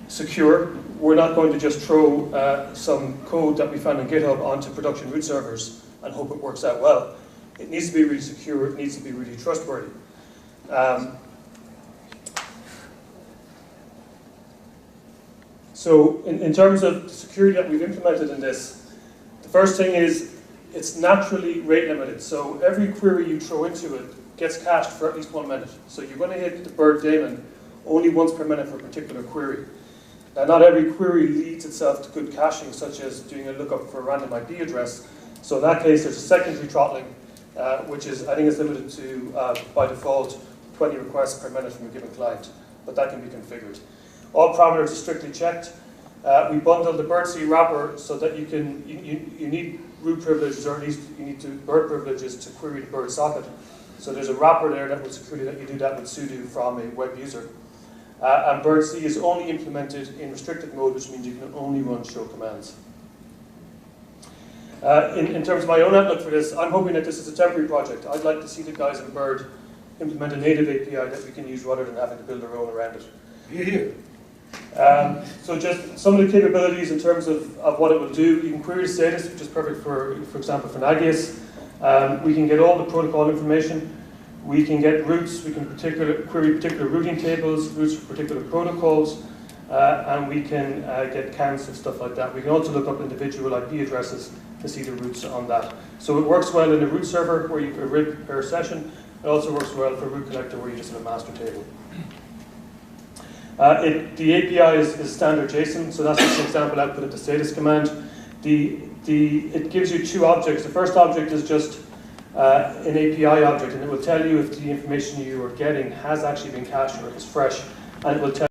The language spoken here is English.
secure. We're not going to just throw some code that we found on GitHub onto production root servers and hope it works out well. It needs to be really secure, it needs to be really trustworthy. So in terms of the security that we've implemented in this, the first thing is it's naturally rate limited. So every query you throw into it gets cached for at least 1 minute. So you're going to hit the bird daemon only once per minute for a particular query. Now, not every query leads itself to good caching, such as doing a lookup for a random IP address. So in that case, there's a secondary throttling, which is, I think it's limited to, by default, 20 requests per minute from a given client, but that can be configured. All parameters are strictly checked. We bundled the birdc wrapper so that you need root privileges, or at least you need bird privileges to query the bird socket. So there's a wrapper there that will securely let you do that with sudo from a web user. And birdc is only implemented in restricted mode, which means you can only run show commands. In terms of my own outlook for this, I'm hoping that this is a temporary project. I'd like to see the guys at Bird implement a native API that we can use rather than having to build our own around it. So just some of the capabilities in terms of what it will do. You can query the status, which is perfect for example, for Nagios. We can get all the protocol information. We can get routes. We can query particular routing tables, routes for particular protocols, and we can get counts and stuff like that. We can also look up individual IP addresses to see the routes on that. So it works well in a root server where you can RIP per session. It also works well for root collector where you just have a master table. The API is standard JSON, so that's just an example output of the status command. It gives you two objects. The first object is just an API object, and it will tell you if the information you are getting has actually been cached or if it's fresh, and it will tell